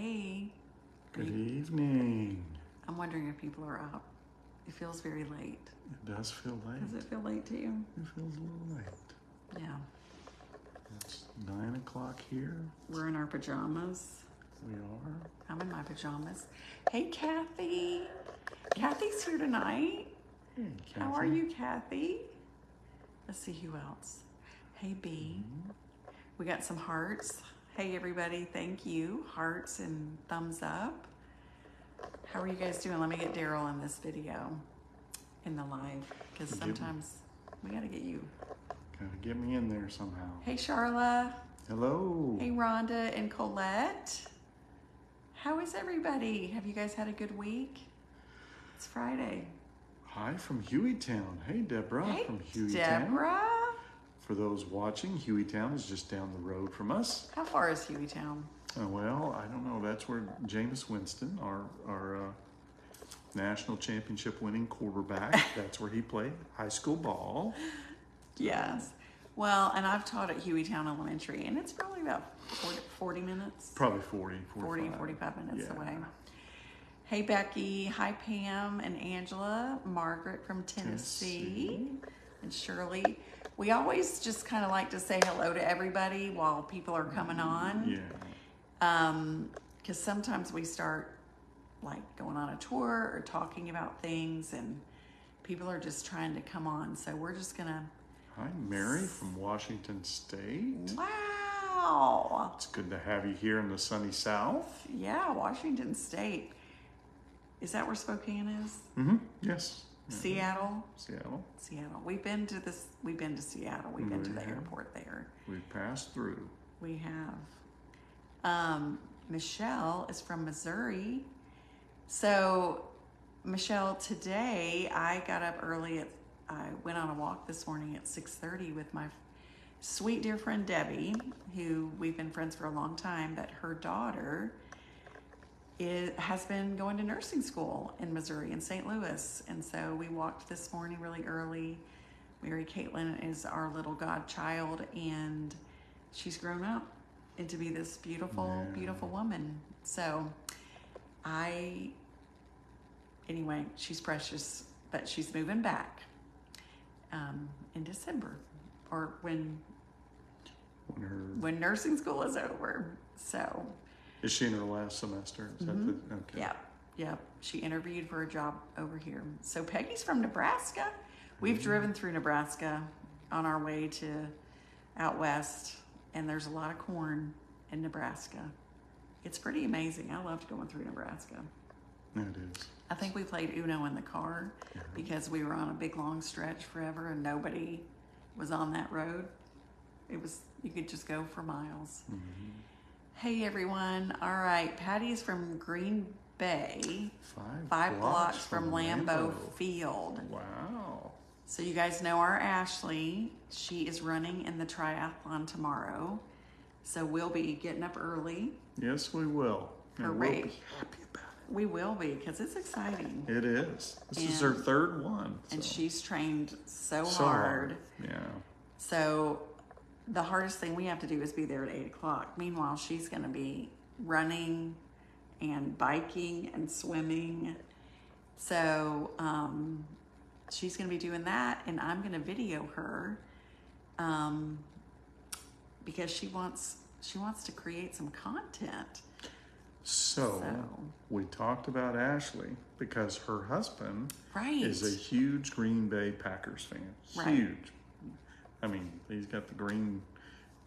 Hey. Good evening. I'm wondering if people are up. It feels very late. It does feel late. Does it feel late to you? It feels a little late. Yeah. It's 9 o'clock here. We're in our pajamas. We are. I'm in my pajamas. Hey, Kathy. Kathy's here tonight. Hey, Kathy. How are you, Kathy? Let's see who else. Hey, B. We got some hearts. Hey, everybody. Thank you. Hearts and thumbs up. How are you guys doing? Let me get Daryl in this video, in the live, because sometimes we got to get you. Gotta get me in there somehow. Hey, Charla. Hello. Hey, Rhonda and Colette. How is everybody? Have you guys had a good week? It's Friday. Hi from Hueytown. Hey, Deborah Hey, from Hueytown. Deborah. For those watching, Hueytown is just down the road from us. How far is Hueytown? Well, I don't know. That's where Jameis Winston, our national championship winning quarterback, that's where he played high school ball. Yes. Well, and I've taught at Hueytown Elementary, and it's probably about 40 minutes. Probably 40, 45 minutes yeah. away. Hey, Becky. Hi, Pam and Angela. Margaret from Tennessee. And Shirley. We always just kind of like to say hello to everybody while people are coming on. Yeah. Because sometimes we start like going on a tour or talking about things, and people are just trying to come on. So we're just gonna. Hi, Mary from Washington State. Wow. It's good to have you here in the sunny South. Yeah, Washington State. Is that where Spokane is? Mm-hmm. Yes. Seattle. Seattle. We've been to Seattle. We've been to the airport there. We've passed through. We have. Michelle is from Missouri. So, Michelle, today I got up early. I went on a walk this morning at 6:30 with my sweet dear friend Debbie, who we've been friends for a long time, but her daughter has been going to nursing school in Missouri, in St. Louis. And so we walked this morning really early. Mary Caitlin is our little godchild, and she's grown up into be this beautiful, beautiful woman. So anyway, she's precious, but she's moving back in December, or when nursing school is over. So. Is she in her last semester? Is that okay. Yeah. She interviewed for a job over here. So Peggy's from Nebraska. We've driven through Nebraska on our way to out west, and there's a lot of corn in Nebraska. It's pretty amazing. I loved going through Nebraska. It is. I think we played Uno in the car because we were on a big long stretch forever and nobody was on that road. You could just go for miles. Mm-hmm. Hey everyone. All right. Patty's from Green Bay. 5 blocks from Lambeau Field. Wow. So you guys know our Ashley. She is running in the triathlon tomorrow. So we'll be getting up early. Yes, we will. And we'll be happy about it. We will be, because it's exciting. It is. This is her third one. And she's trained so hard. Yeah. So the hardest thing we have to do is be there at 8 o'clock. Meanwhile, she's going to be running and biking and swimming. So she's going to be doing that, and I'm going to video her because she wants to create some content. So we talked about Ashley because her husband is a huge Green Bay Packers fan. Huge. I mean, he's got the green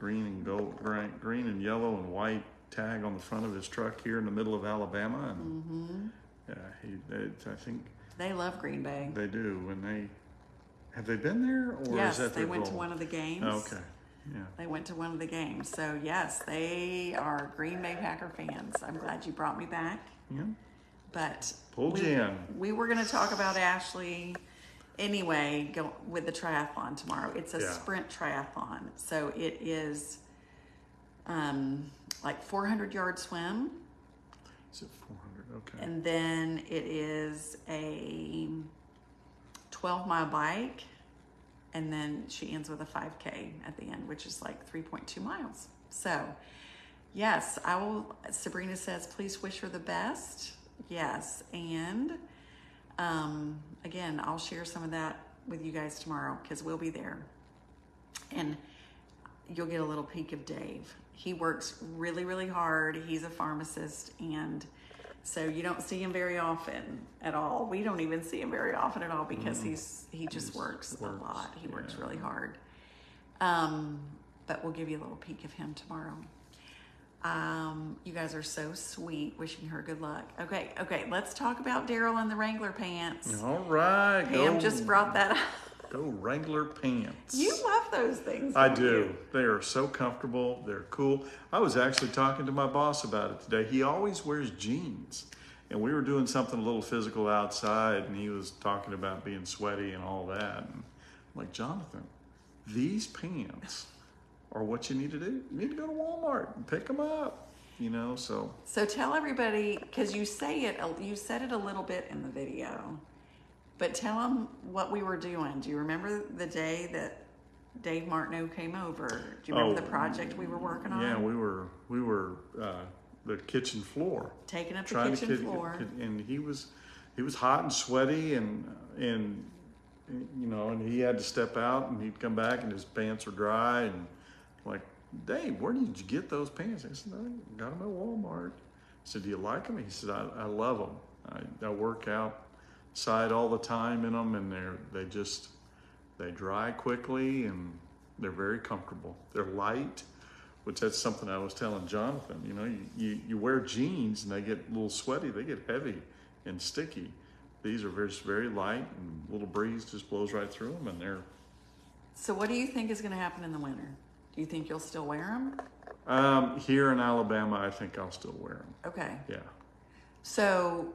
and gold, green and yellow and white tag on the front of his truck here in the middle of Alabama, and I think they love Green Bay. They do. And have they been there, or yes, is that they went to one of the games. Oh, okay, yeah, they went to one of the games. So yes, we are Green Bay Packer fans. I'm glad you brought me back. Yeah, but we were going to talk about Ashley. Anyway, go with the triathlon tomorrow. It's a sprint triathlon. So it is like 400-yard swim. Is it 400? Okay. And then it is a 12-mile bike. And then she ends with a 5K at the end, which is like 3.2 miles. So Yes, I will. Sabrina says, please wish her the best. Yes, and again, I'll share some of that with you guys tomorrow because we'll be there. And you'll get a little peek of Dave. He works really, really hard. He's a pharmacist, and so you don't see him very often at all. We don't even see him very often at all because he just works a lot. He works really hard. But we'll give you a little peek of him tomorrow. You guys are so sweet. Wishing her good luck. Okay. Let's talk about Daryl and the Wrangler pants. All right. Pam just brought that up. Go Wrangler pants. You love those things. I do. They are so comfortable. They're cool. I was actually talking to my boss about it today. He always wears jeans. And we were doing something a little physical outside, and he was talking about being sweaty and all that. And I'm like, Jonathan, these pants are what you need to do. You need to go to Walmart and pick them up, so. So tell everybody, because you said it a little bit in the video, but tell them what we were doing. Do you remember the day that Dave Martineau came over? Do you remember the project we were working on? Yeah, we were the kitchen floor. Taking up the kitchen floor. And he was hot and sweaty and he had to step out and he'd come back and his pants were dry and like, Dave, where did you get those pants? I said, I got them at Walmart. I said, do you like them? He said, I love them. I work outside all the time in them, and they dry quickly and they're very comfortable. They're light, which that's something I was telling Jonathan. You wear jeans and they get a little sweaty, they get heavy and sticky. These are just very light, and a little breeze just blows right through them, and they're. So what do you think is going to happen in the winter? Do you think you'll still wear them? Here in Alabama, I think I'll still wear them. Okay. Yeah. So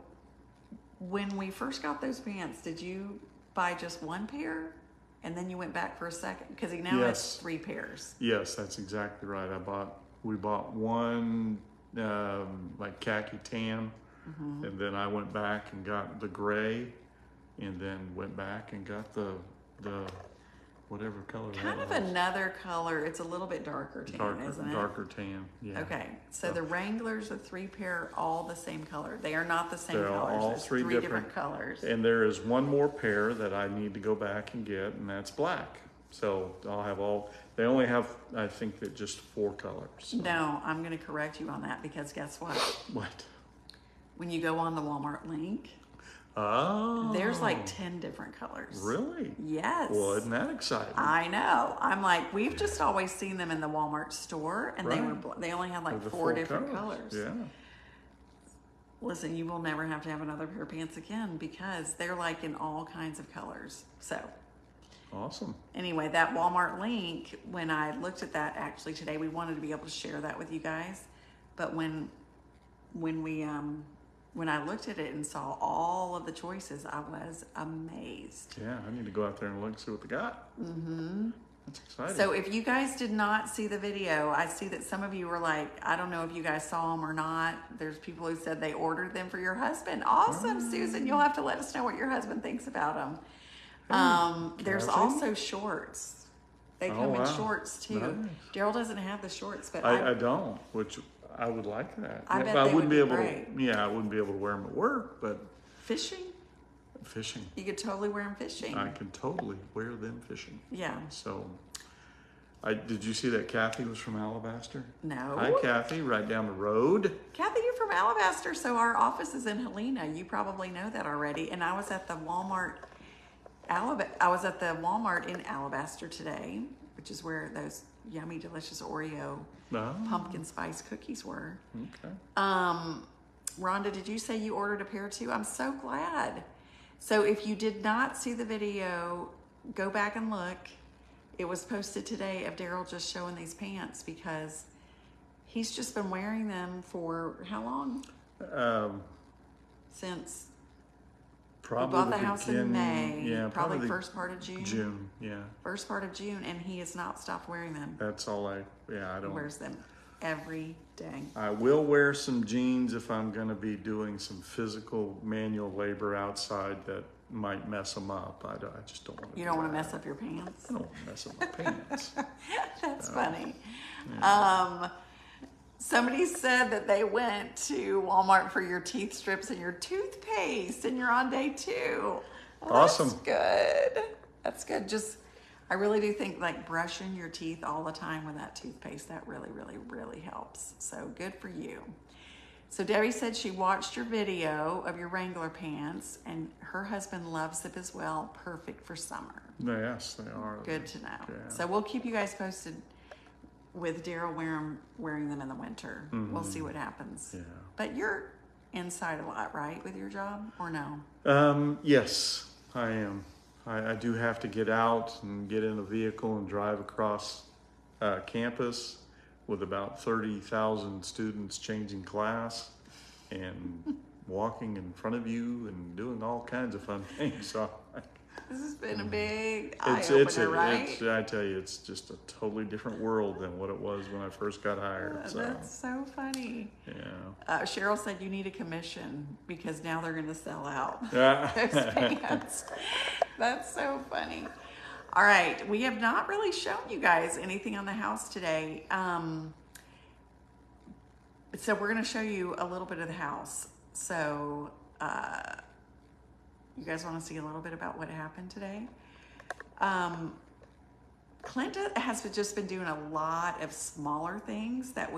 when we first got those pants, did you buy just one pair and then you went back for a second? Because he now has 3 pairs. Yes, that's exactly right. We bought one like khaki tan, and then I went back and got the gray, and then went back and got the whatever color kind of another color. It's a little bit darker tan, isn't it? Darker tan, yeah. Okay, so the Wranglers, the 3 pair, all the same color. They are not the same They're colors. all There's 3 different colors. And there is one more pair that I need to go back and get, and that's black. So I'll have they only have, I think, that just 4 colors. So. No, I'm going to correct you on that because guess what? What? When you go on the Walmart link, there's like 10 different colors. Really? Yes. Well, isn't that exciting? I know. I'm like, we've just always seen them in the Walmart store, and they only had like 4 different colors. Yeah. Listen, you will never have to have another pair of pants again because they're like in all kinds of colors. So. Awesome. Anyway, that Walmart link, when I looked at that actually today, we wanted to be able to share that with you guys. But when I looked at it and saw all of the choices, I was amazed. Yeah, I need to go out there and look and see what they got. Mm-hmm. That's exciting. So if you guys did not see the video, I see that some of you were like, I don't know if you guys saw them or not. There's people who said they ordered them for your husband. Awesome, Susan. You'll have to let us know what your husband thinks about them. There's also shorts. They come in shorts too. Nice. Daryl doesn't have the shorts, but I don't, which I would like that. I bet they would be great. I wouldn't be able to wear them at work, but fishing. You could totally wear them fishing. I can totally wear them fishing. Yeah. So, did you see that Kathy was from Alabaster? No. Hi, Kathy, right down the road. Kathy, you're from Alabaster, so our office is in Helena. You probably know that already. And I was at the Walmart in Alabaster today, which is where those yummy, delicious Oreo pumpkin spice cookies were. Okay. Rhonda, did you say you ordered a pair too? I'm so glad. So if you did not see the video, go back and look. It was posted today of Daryl just showing these pants because he's just been wearing them for how long? Since probably we bought the house in May. Yeah, probably first part of June. June, yeah. First part of June, and he has not stopped wearing them. That's all I don't. He wears them every day. I will wear some jeans if I'm going to be doing some physical manual labor outside that might mess them up. I just don't want to. You don't want to mess up your pants? I don't want to mess up my pants. That's funny. Yeah. Somebody said that they went to Walmart for your teeth strips and your toothpaste, and you're on day 2. Well, awesome. That's good. That's good. Just, I really do think like brushing your teeth all the time with that toothpaste, that really, really, really helps. So good for you. So Debbie said she watched your video of your Wrangler pants, and her husband loves them as well. Perfect for summer. Yes, they are. Good to know. Yeah. So we'll keep you guys posted with Daryl wearing them in the winter. Mm-hmm. We'll see what happens. Yeah. But you're inside a lot, right, with your job, or no? Yes, I am. I do have to get out and get in a vehicle and drive across campus with about 30,000 students changing class and walking in front of you and doing all kinds of fun things. So this has been a big eye-opener, right? I tell you, it's just a totally different world than what it was when I first got hired. So. That's so funny. Yeah. Cheryl said you need a commission because now they're going to sell out Yeah. those pants. That's so funny. All right, we have not really shown you guys anything on the house today. So we're going to show you a little bit of the house. So you guys want to see a little bit about what happened today? Clint has just been doing a lot of smaller things that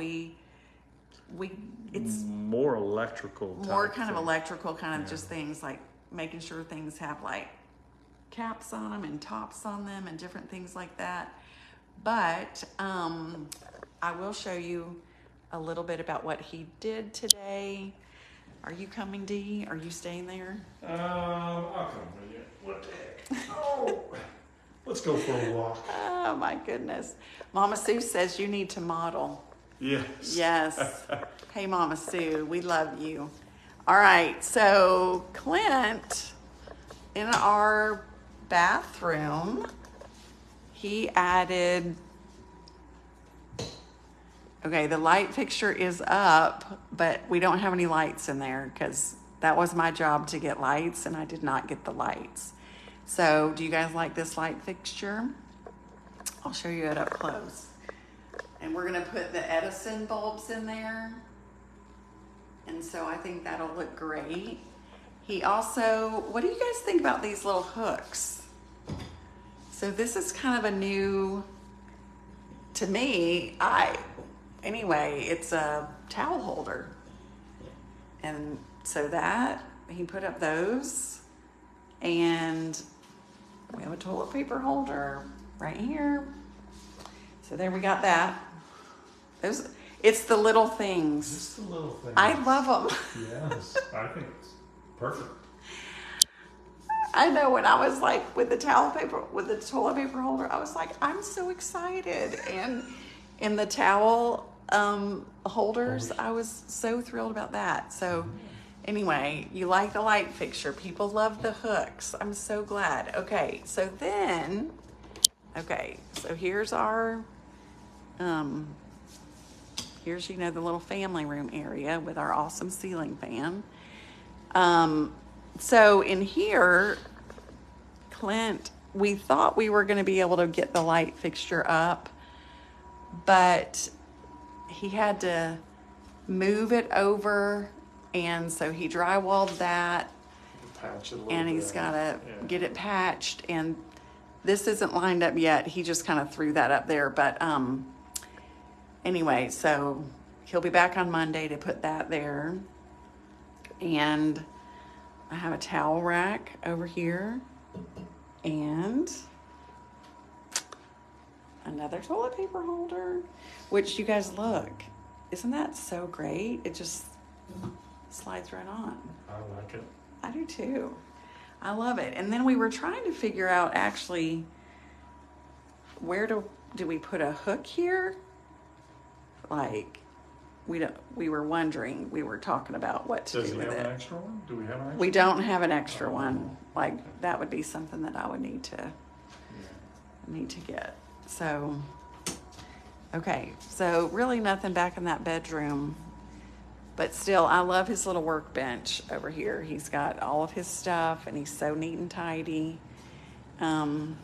it's more electrical. More kind of electrical, kind of just things like making sure things have like caps on them and tops on them and different things like that. But I will show you a little bit about what he did today. Are you coming, Dee? Are you staying there? I'll come with you. What the heck? Oh, let's go for a walk. Oh my goodness. Mama Sue says you need to model. Yes. Yes. Hey, Mama Sue, we love you. All right, so Clint, in our bathroom, he added, okay, the light fixture is up, but we don't have any lights in there because that was my job to get lights and I did not get the lights. So do you guys like this light fixture? I'll show you it up close. And we're gonna put the Edison bulbs in there. And so I think that'll look great. He also, what do you guys think about these little hooks? So this is kind of a new, to me, anyway, it's a towel holder. And so that, he put up those. And we have a toilet paper holder right here. So there we got that. It's the little things. Just the little things. I love them. Yes, I think it's perfect. I know when I was like with the toilet paper holder, I was like, I'm so excited. And in the towel holders, I was so thrilled about that. So anyway, you like the light fixture. People love the hooks. I'm so glad. Okay, so here's our, here's, the little family room area with our awesome ceiling fan. So in here, Clint, we thought we were going to be able to get the light fixture up, but he had to move it over, and so he drywalled that, and he's got to get it patched, and this isn't lined up yet. He just kind of threw that up there, but anyway, so he'll be back on Monday to put that there. And I have a towel rack over here and another toilet paper holder, which you guys look, isn't that so great? It just slides right on. I like it. I do too. I love it. And then we were trying to figure out actually where do we put a hook here? Like we were wondering, we were talking about what to do with it. Does he have an extra one? Do we have an extra one? We don't have an extra one. Like that would be something that I would need to get. So okay. So really nothing back in that bedroom. But still, I love his little workbench over here. He's got all of his stuff, and he's so neat and tidy. Why don't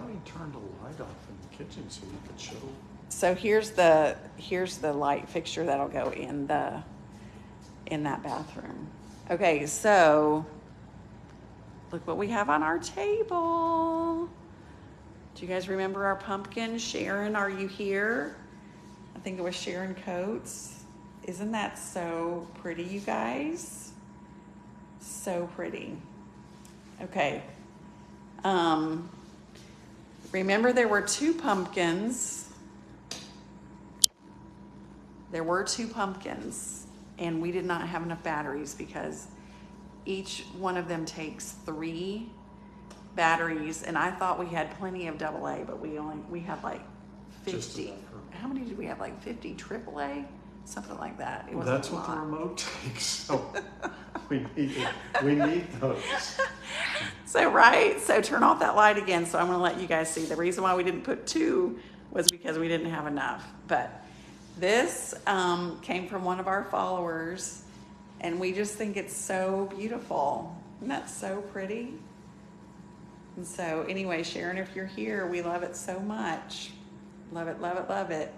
we turn the light off in the kitchen so you could show So here's the light fixture that'll go in that bathroom. Okay, so look what we have on our table. Do you guys remember our pumpkin? Sharon, are you here? I think it was Sharon Coates. Isn't that so pretty, you guys? So pretty. Okay. Remember there were 2 pumpkins. There were 2 pumpkins, and we did not have enough batteries because each one of them takes 3 batteries, and I thought we had plenty of AA, but we had like 50. How many did we have? Like 50 AAA? Something like that. It was That's what the remote takes. So we need those. So turn off that light again. So I'm going to let you guys see. The reason why we didn't put 2 was because we didn't have enough. But this came from one of our followers, and we just think it's so beautiful. Isn't that so pretty? And so anyway, Sharon, if you're here, we love it so much. Love it, love it, love it.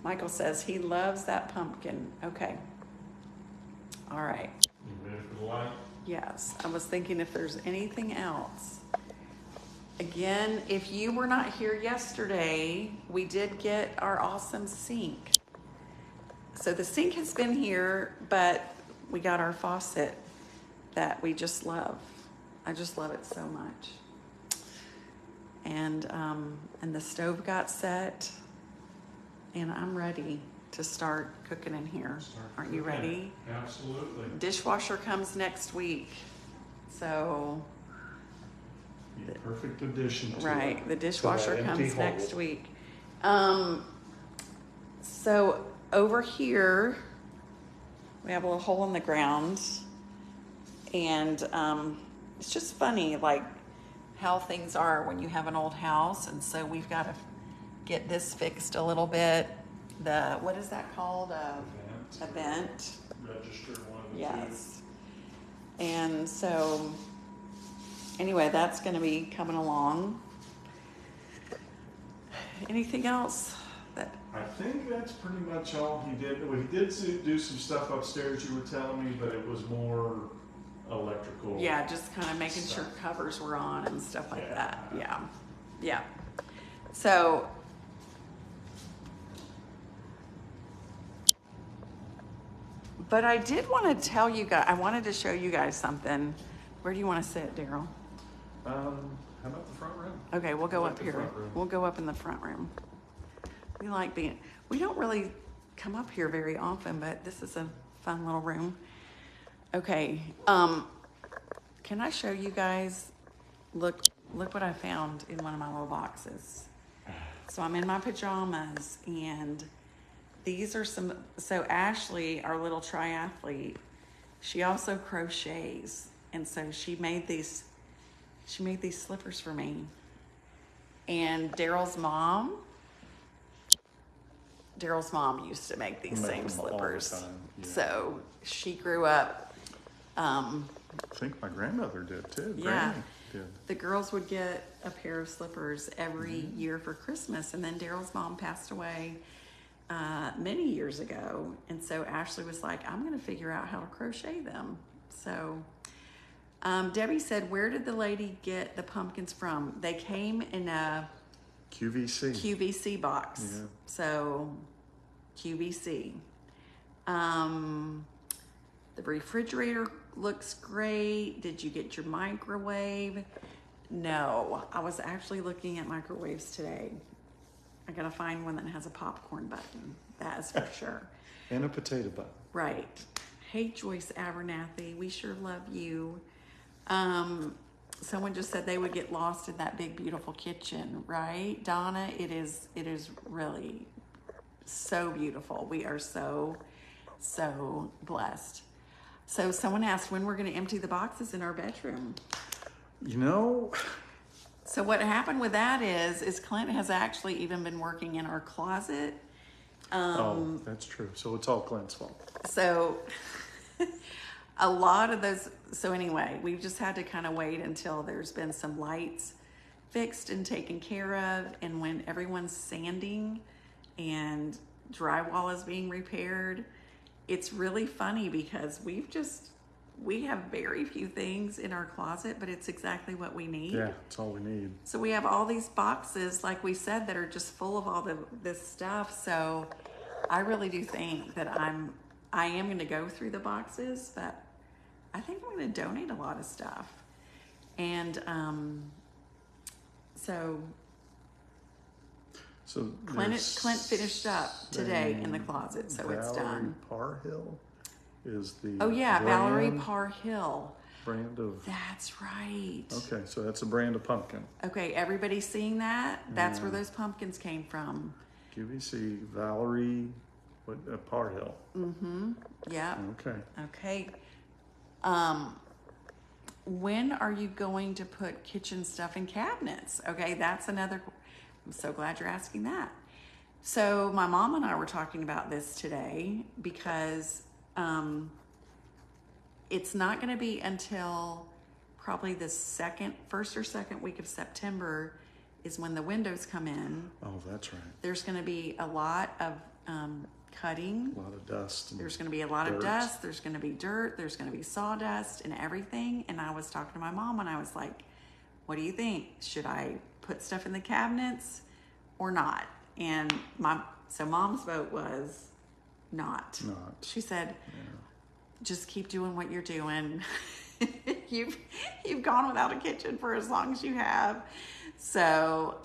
Michael says he loves that pumpkin. Okay. All right. You ready for the light? Yes. I was thinking if there's anything else. Again, if you were not here yesterday, we did get our awesome sink. So the sink has been here, but we got our faucet that we just love. I just love it so much. And the stove got set, and I'm ready to start cooking in here. Aren't you ready? Absolutely. Dishwasher comes next week, so The perfect addition to right, it. the dishwasher To that comes empty hole. next week. So over here we have a little hole in the ground, and it's just funny, like how things are when you have an old house. And so we've got to get this fixed a little bit. What is that called? A vent. Register one of the Yes. And so anyway, that's going to be coming along. Anything else that? I think that's pretty much all he did. Well, he did do some stuff upstairs, you were telling me, but it was more electrical. Yeah, just kind of making stuff. sure covers were on and stuff like Yeah. that. Yeah. Yeah. So but I did want to tell you guys, I wanted to show you guys something. Where do you want to sit, Daryl? How about the front room? Okay, we'll go I like up the here. front room. We'll go up in the front room. We don't really come up here very often, but this is a fun little room. Okay, can I show you guys? Look what I found in one of my little boxes. So I'm in my pajamas, and these are so Ashley, our little triathlete, she also crochets. And so she made these slippers for me. And Daryl's mom used to make these same slippers. All the time, yeah. So she grew up. I think my grandmother did too. Yeah. Granny did. The girls would get a pair of slippers every year for Christmas. And then Daryl's mom passed away many years ago. And so Ashley was like, I'm going to figure out how to crochet them. So Debbie said, where did the lady get the pumpkins from? They came in a QVC box. Yeah. So QVC. The refrigerator looks great. Did you get your microwave? No, I was actually looking at microwaves today. I gotta find one that has a popcorn button. That is for sure. And a potato bun. Right. Hey, Joyce Abernathy, we sure love you. Someone just said they would get lost in that big, beautiful kitchen, right? Donna, it is really so beautiful. We are so blessed. So someone asked when we're going to empty the boxes in our bedroom. You know, So what happened with that is Clint has actually even been working in our closet. oh, that's true. So it's all Clint's fault. So a lot of those, so anyway, we've just had to kind of wait until there's been some lights fixed and taken care of. And when everyone's sanding and drywall is being repaired. It's really funny because we have very few things in our closet, but it's exactly what we need. Yeah, it's all we need. So we have all these boxes, like we said, that are just full of all this stuff. So I really do think that I am going to go through the boxes, but I think I'm going to donate a lot of stuff. And so Clint finished up today in the closet, so it's done. Valerie Parhill is the Valerie Parhill brand of. That's right. Okay, so that's a brand of pumpkin. Okay, everybody seeing that? That's where those pumpkins came from. QVC Valerie Parhill. Mm-hmm. Yeah. Okay. When are you going to put kitchen stuff in cabinets? Okay, that's another. I'm so glad you're asking that. So my mom and I were talking about this today because it's not going to be until probably the first or second week of September is when the windows come in. Oh, that's right. There's going to be a lot of cutting. A lot of dust. There's going to be a lot of dust. There's going to be dirt. There's going to be sawdust and everything. And I was talking to my mom and I was like, what do you think? Should I put stuff in the cabinets or not? And mom's vote was not. She said, just keep doing what you're doing. You've gone without a kitchen for as long as you have. So,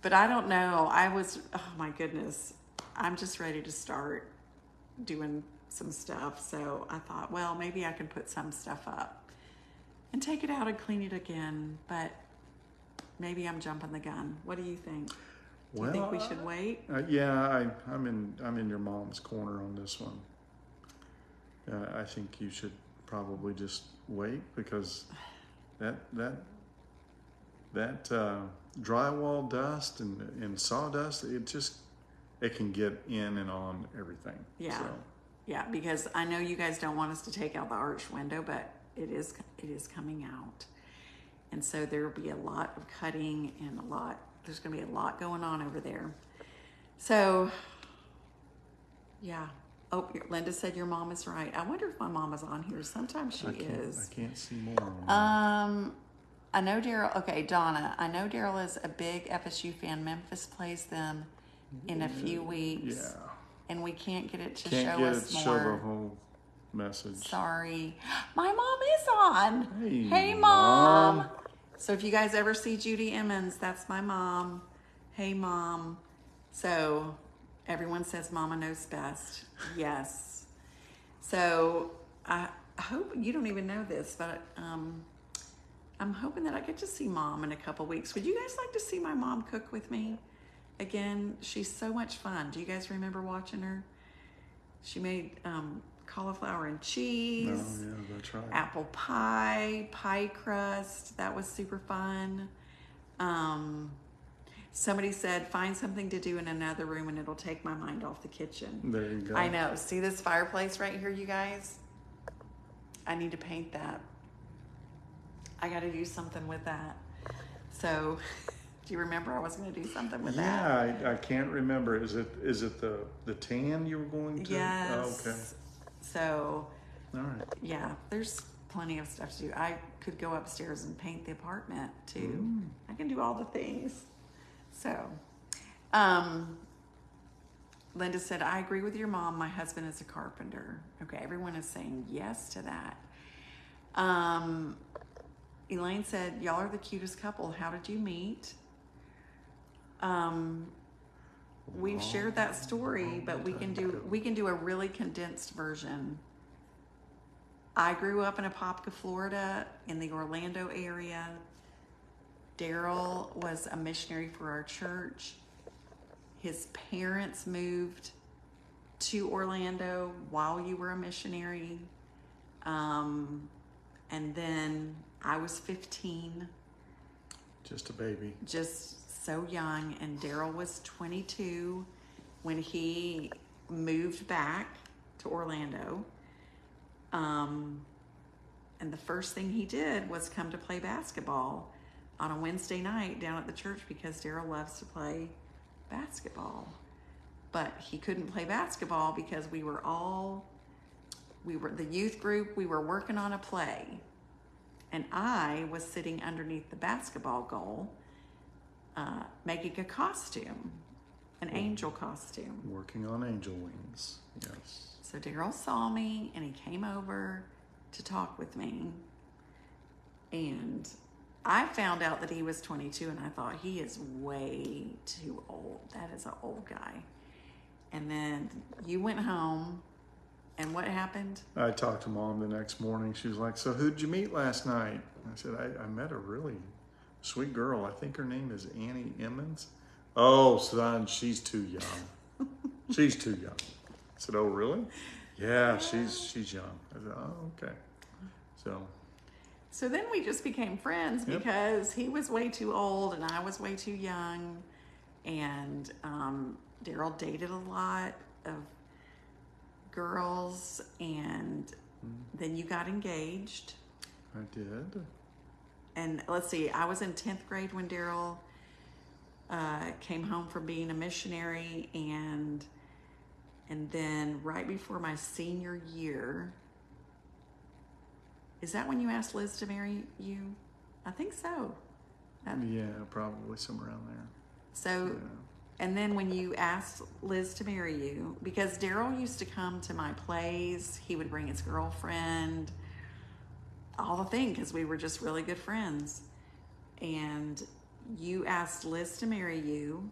but I don't know. Oh my goodness. I'm just ready to start doing some stuff. So I thought, well, maybe I can put some stuff up and take it out and clean it again. But maybe I'm jumping the gun. What do you think? Do you think we should wait? Yeah, I'm in your mom's corner on this one. I think you should probably just wait because that drywall dust and sawdust, it can get in and on everything. Yeah. So. Yeah, because I know you guys don't want us to take out the arch window, but it is coming out. And so there will be a lot of cutting and there's going to be a lot going on over there. So, yeah. Oh, Linda said your mom is right. I wonder if my mom is on here. Sometimes she is. I can't see more on I know Daryl. Okay, Donna. I know Daryl is a big FSU fan. Memphis plays them in a few weeks. Yeah. And we can't get it to show us more. Show the whole message. Sorry. My mom is on. Hey, Mom. So if you guys ever see Judy Emmons, that's my mom. Hey, Mom. So everyone says Mama knows best. Yes. So I hope you don't even know this, but I'm hoping that I get to see Mom in a couple weeks. Would you guys like to see my mom cook with me? Again, she's so much fun. Do you guys remember watching her? She made cauliflower and cheese. Oh, yeah, that's right. Apple pie crust. That was super fun. Somebody said, find something to do in another room and it'll take my mind off the kitchen. There you go. I know. See this fireplace right here, you guys? I need to paint that. I got to do something with that. So, do you remember I was going to do something with that? Yeah, I can't remember. Is it the tan you were going to? Yes. Oh, okay. So, all right. Yeah, there's plenty of stuff to do. I could go upstairs and paint the apartment too. I can do all the things. So, Linda said, I agree with your mom. My husband is a carpenter. Okay, everyone is saying yes to that. Elaine said, y'all are the cutest couple. How did you meet? We've shared that story, but we can do a really condensed version. I grew up in Apopka, Florida, in the Orlando area. Daryl was a missionary for our church. His parents moved to Orlando while you were a missionary. And then I was 15. Just a baby. Just so young. And Daryl was 22 when he moved back to Orlando. And the first thing he did was come to play basketball on a Wednesday night down at the church because Daryl loves to play basketball. But he couldn't play basketball because we were the youth group, we were working on a play. And I was sitting underneath the basketball goal, making a costume, an angel costume. Working on angel wings, yes. So Daryl saw me and he came over to talk with me. And I found out that he was 22 and I thought, he is way too old. That is an old guy. And then you went home, and what happened? I talked to Mom the next morning. She was like, so who'd you meet last night? I said, I met a really sweet girl. I think her name is Annie Emmons. Oh, son, she's too young. She's too young. I said, oh, really? Yeah, she's young. I said, oh, okay. So then we just became friends because he was way too old and I was way too young. And Daryl dated a lot of girls, and then you got engaged. I did. And let's see, I was in 10th grade when Daryl came home from being a missionary, and then right before my senior year, is that when you asked Liz to marry you? I think so. Yeah, probably somewhere around there. So, yeah. And then when you asked Liz to marry you, because Daryl used to come to my plays, he would bring his girlfriend, all the thing, because we were just really good friends. And you asked Liz to marry you,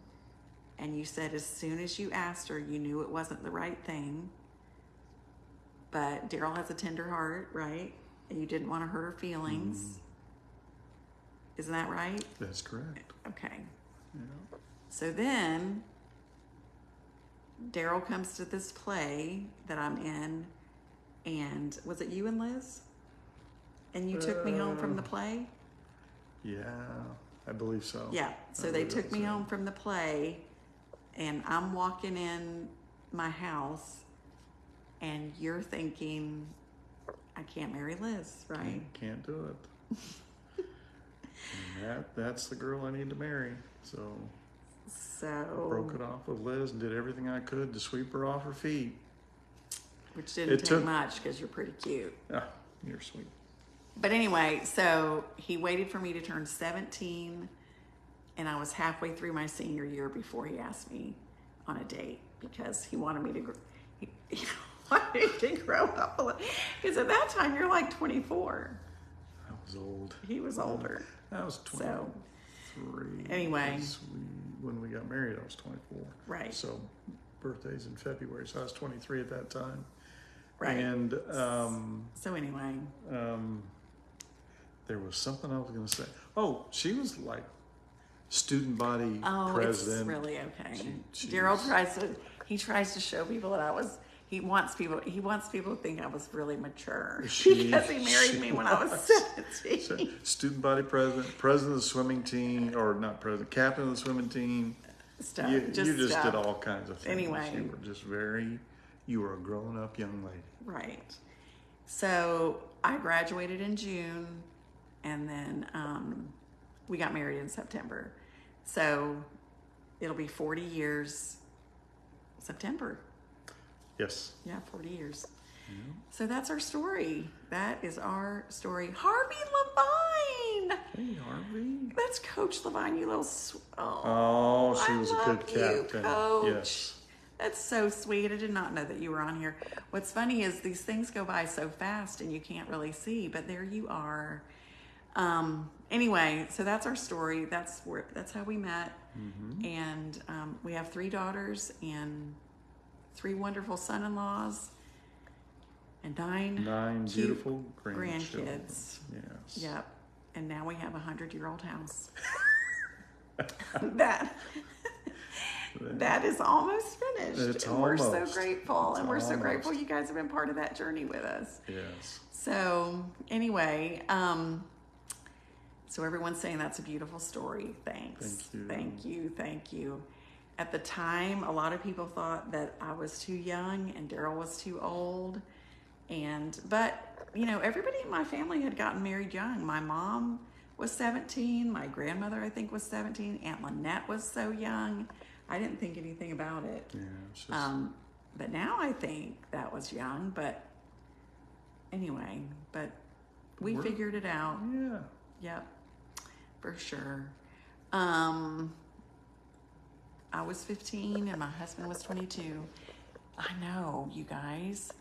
and you said as soon as you asked her, you knew it wasn't the right thing. But Daryl has a tender heart, right? And you didn't want to hurt her feelings. Isn't that right? That's correct. Okay. Yeah. So then Daryl comes to this play that I'm in, and was it you and Liz? And you took me home from the play? Yeah, I believe so. Yeah, so they took me home from the play, and I'm walking in my house, and you're thinking, I can't marry Liz, right? Can't do it. And that's the girl I need to marry. So broke it off with Liz and did everything I could to sweep her off her feet. Which didn't take much because you're pretty cute. Ah, you're sweet. But anyway, so he waited for me to turn 17, and I was halfway through my senior year before he asked me on a date because he wanted me to he wanted to grow up a little. Because at that time, you're like 24. I was old. He was older. I was 23. So, anyway. When we got married, I was 24. Right. So birthday's in February, so I was 23 at that time. Right. And so anyway. There was something I was going to say. Oh, she was like student body president. Oh, it's really okay. Daryl tries to show people that he wants people to think I was really mature because he married me when I was 17. So, student body president of the swimming team, or not president, captain of the swimming team. Stuff. You just did all kinds of things. Anyway. You were a grown up young lady. Right. So I graduated in June, and then we got married in September. So it'll be 40 years September. Yes. Yeah, 40 years. Yeah. So that's our story. That is our story. Harvey Levine. Hey, Harvey. That's Coach Levine, you little... she was a good captain. Coach. Yes. That's so sweet. I did not know that you were on here. What's funny is these things go by so fast and you can't really see, but there you are. Anyway, so that's our story. That's how we met. Mm-hmm. And we have 3 daughters and 3 wonderful son-in-laws and 9 beautiful grandkids. Yes. Yep. And now we have a 100-year-old house. That is almost finished. We're so grateful. We're so grateful you guys have been part of that journey with us. Yes. So anyway, so everyone's saying that's a beautiful story. Thanks. Thank you. At the time, a lot of people thought that I was too young and Daryl was too old. But everybody in my family had gotten married young. My mom was 17. My grandmother, I think, was 17. Aunt Lynette was so young. I didn't think anything about it. Yeah, it's just... But now I think that was young. But anyway, we figured it out. Yeah. Yep, for sure. I was 15 and my husband was 22. I know, you guys.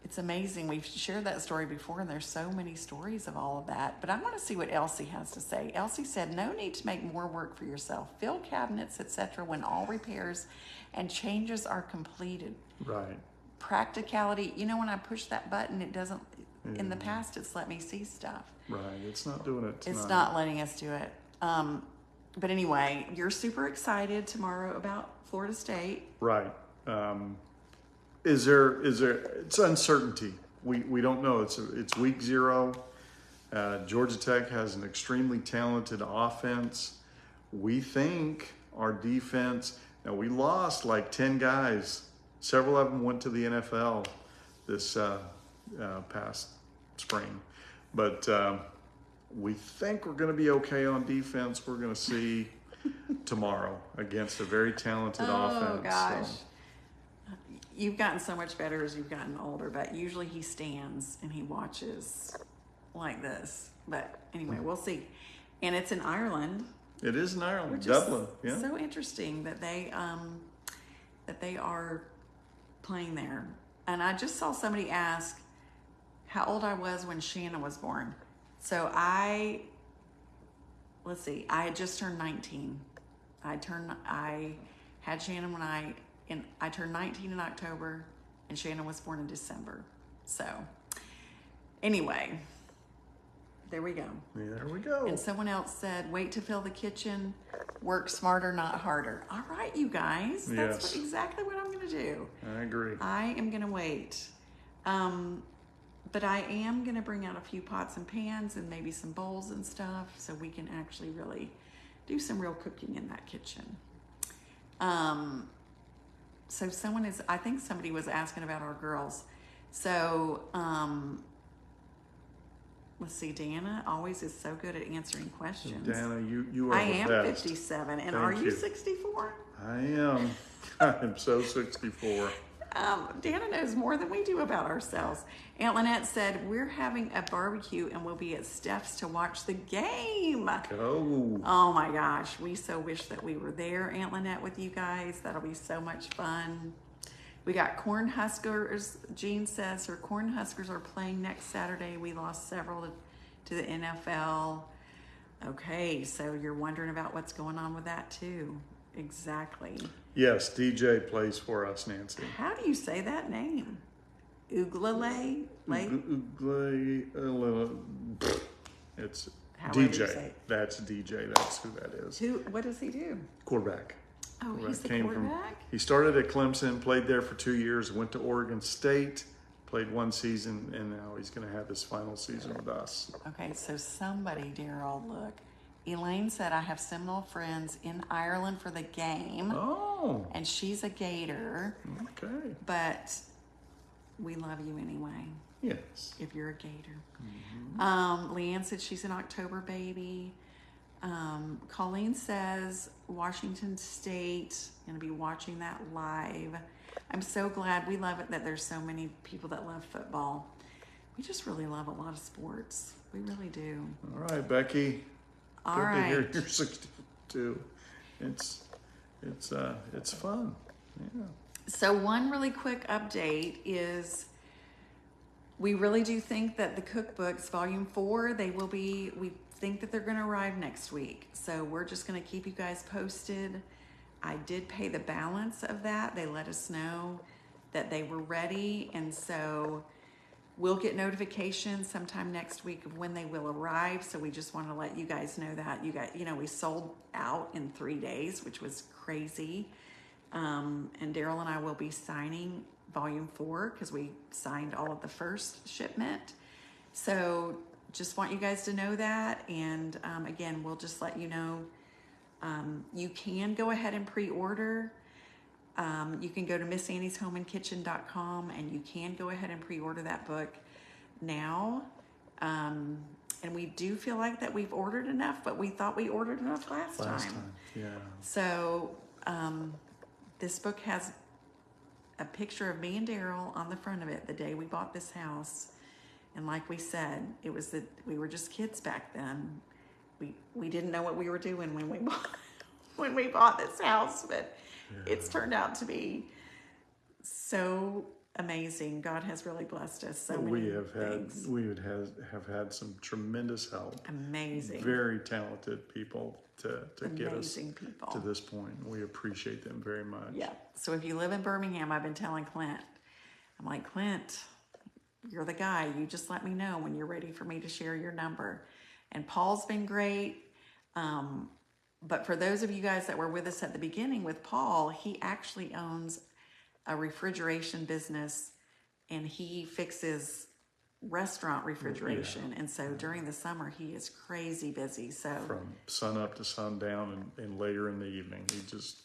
It's amazing. We've shared that story before, and there's so many stories of all of that. But I want to see what Elsie has to say. Elsie said, no need to make more work for yourself. Fill cabinets, etc. when all repairs and changes are completed. Right. Practicality. You know, when I push that button, it doesn't... In the past, it's let me see stuff. Right. It's not doing it tonight. It's not letting us do it. But anyway, you're super excited tomorrow about Florida State. Right. Is there, it's uncertainty. We don't know. It's week 0. Georgia Tech has an extremely talented offense. We think our defense, now we lost like 10 guys. Several of them went to the NFL this past spring. But we think we're going to be okay on defense. We're going to see tomorrow against a very talented offense. Oh, gosh. So. You've gotten so much better as you've gotten older, but usually he stands and he watches like this. But anyway, we'll see. And it's in Ireland. It is in Ireland, Dublin. Yeah. So interesting that they are playing there. And I just saw somebody ask how old I was when Shanna was born. So let's see, I had just turned 19. I had Shannon when I turned 19 in October, and Shannon was born in December. So anyway, there we go. Yeah, there we go. And someone else said, wait to fill the kitchen, work smarter, not harder. All right, you guys, that's exactly what I'm going to do. I agree. I am going to wait. But I am going to bring out a few pots and pans and maybe some bowls and stuff so we can actually really do some real cooking in that kitchen. So I think somebody was asking about our girls. So, let's see, Dana always is so good at answering questions. Dana, you are I the am best. 57, and Thank are you you. 64? I am. I'm so 64. Dana knows more than we do about ourselves. Aunt Lynette said, we're having a barbecue and we'll be at Steph's to watch the game. Go. Oh my gosh. We so wish that we were there, Aunt Lynette, with you guys. That'll be so much fun. We got Cornhuskers. Jean says her Cornhuskers are playing next Saturday. We lost several to the NFL. Okay, so you're wondering about what's going on with that too. Exactly. Yes, DJ plays for us, Nancy. How do you say that name? Uglale? It's However you DJ. say it. That's DJ. That's who that is. What does he do? Quarterback. Oh, he's the quarterback? He started at Clemson, played there for 2 years, went to Oregon State, played 1 season, and now he's going to have his final season with us. Okay, so somebody, dear old look. Elaine said, I have Seminole friends in Ireland for the game. Oh. And she's a Gator. Okay. But we love you anyway. Yes. If you're a Gator. Mm-hmm. Leanne said she's an October baby. Colleen says Washington State. Going to be watching that live. I'm so glad. We love it that there's so many people that love football. We just really love a lot of sports. We really do. All right, Becky. All Good right. to hear you're 62. It's fun. Yeah. So one really quick update is we really do think that the cookbooks, volume 4, we think that they're going to arrive next week. So we're just going to keep you guys posted. I did pay the balance of that. They let us know that they were ready. And so we'll get notifications sometime next week of when they will arrive. So we just want to let you guys know that. We sold out in 3 days, which was crazy. And Daryl and I will be signing volume 4 because we signed all of the first shipment. So just want you guys to know that. And again, we'll just let you know, you can go ahead and pre-order. You can go to MissAnnie'sHomeandKitchen.com and you can go ahead and pre-order that book now. And we do feel like that we've ordered enough, but we thought we ordered enough last time. Yeah. So this book has a picture of me and Daryl on the front of it the day we bought this house. And like we said, it was that we were just kids back then. We didn't know what we were doing when we bought this house, but it's turned out to be so amazing. God has really blessed us so many things. We have had some tremendous help. Amazing. Very talented people to get us people to this point. We appreciate them very much. Yeah. So if you live in Birmingham, I've been telling Clint, I'm like, Clint, you're the guy. You just let me know when you're ready for me to share your number. And Paul's been great. But for those of you guys that were with us at the beginning with Paul, he actually owns a refrigeration business and he fixes restaurant refrigeration. And so during the summer, he is crazy busy. So from sun up to sundown and later in the evening, he just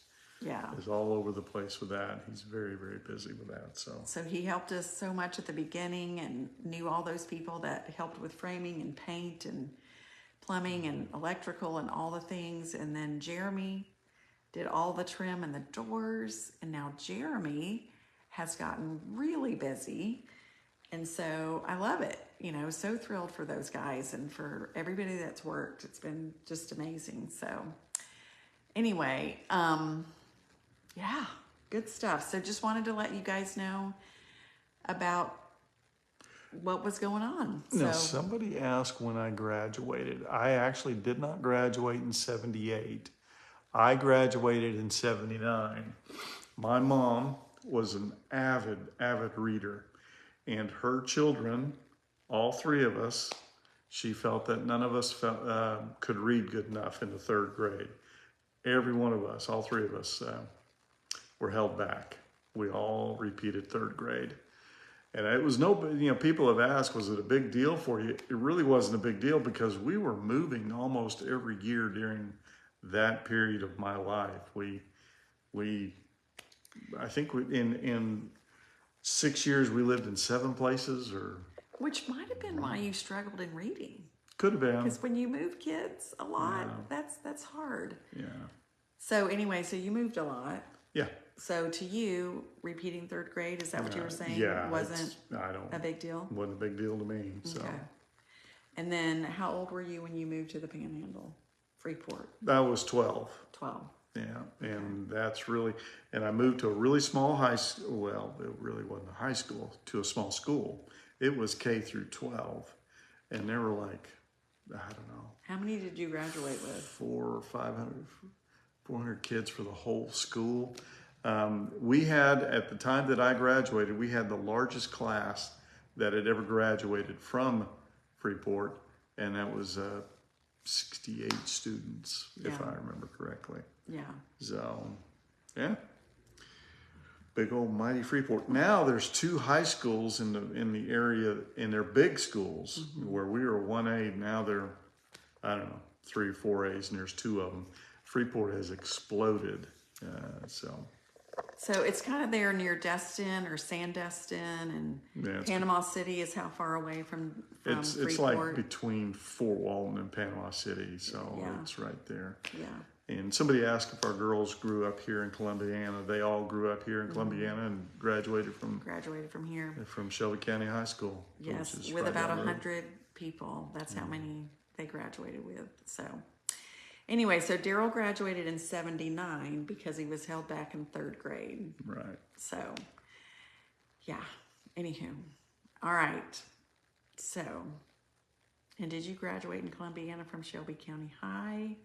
is all over the place with that. He's very, very busy with that. So he helped us so much at the beginning and knew all those people that helped with framing and paint and plumbing and electrical and all the things. And then Jeremy did all the trim and the doors. And now Jeremy has gotten really busy. And so I love it. You know, so thrilled for those guys and for everybody that's worked. It's been just amazing. So anyway, good stuff. So just wanted to let you guys know about what was going on. Now, somebody asked when I graduated. I actually did not graduate in 78. I graduated in 79. My mom was an avid reader, and her children, all three of us, she felt that none of us could read good enough in the third grade. Every one of us, all three of us, were held back. We all repeated third grade. And it was people have asked, was it a big deal for you? It really wasn't a big deal because we were moving almost every year during that period of my life. I think in 6 years we lived in 7 places, which might have been why you struggled in reading. Could have been. Because when you move kids a lot, that's hard. Yeah. So anyway, so you moved a lot. Yeah. So to you, repeating third grade, is that what you were saying? Yeah. Wasn't a big deal? Wasn't a big deal to me. So. Okay. And then how old were you when you moved to the Panhandle, Freeport? I was 12. 12. Yeah. And that's really, and I moved to a really small high school. Well, it really wasn't a high school, to a small school. It was K through 12. And there were like, I don't know. How many did you graduate with? 400 kids for the whole school. We had, at the time that I graduated, we had the largest class that had ever graduated from Freeport, and that was 68 students, if I remember correctly. Yeah. So, yeah. Big old mighty Freeport. Now there's 2 high schools in the area, and they're big schools, where we were 1A. Now they're, I don't know, 3 or 4As, and there's 2 of them. Freeport has exploded, So it's kind of there near Destin or Sandestin, and Panama City is how far away from Freeport? It's like between Fort Walton and Panama City, so it's right there. Yeah. And somebody asked if our girls grew up here in Columbiana. They all grew up here in Columbiana and graduated from here. From Shelby County High School. Yes, with about 100 people. That's how many they graduated with. So anyway, so Daryl graduated in 79 because he was held back in third grade. Right. So, yeah. Anywho. All right. So, and did you graduate in Columbiana from Shelby County High?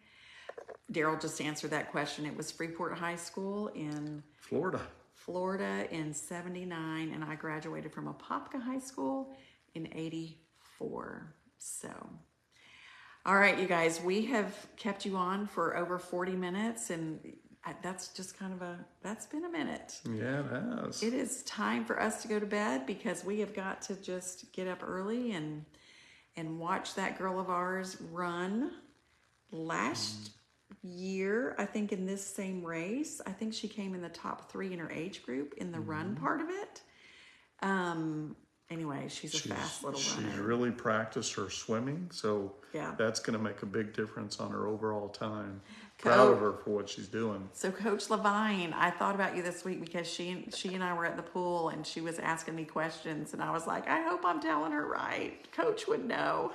Daryl just answered that question. It was Freeport High School in Florida in 79, and I graduated from Apopka High School in 84. So, all right, you guys, we have kept you on for over 40 minutes, and that's just that's been a minute. Yeah, it has. It is time for us to go to bed because we have got to just get up early and watch that girl of ours run. Last year, I think in this same race, I think she came in the top 3 in her age group in the run part of it. Anyway, she's a fast little runner. She's really practiced her swimming, so that's going to make a big difference on her overall time. proud of her for what she's doing. So Coach Levine, I thought about you this week because she and I were at the pool and she was asking me questions and I was like, I hope I'm telling her right. Coach would know.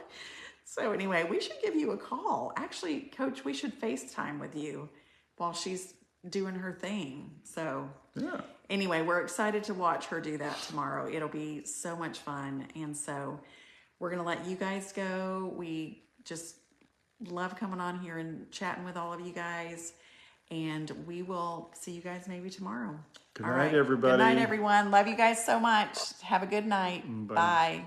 So anyway, we should give you a call. Actually, Coach, we should FaceTime with you while she's doing her thing. So yeah. Anyway, we're excited to watch her do that tomorrow. It'll be so much fun. And so we're going to let you guys go. We just love coming on here and chatting with all of you guys. And we will see you guys maybe tomorrow. Good night, everybody. Good night, everyone. Love you guys so much. Have a good night. Bye. Bye.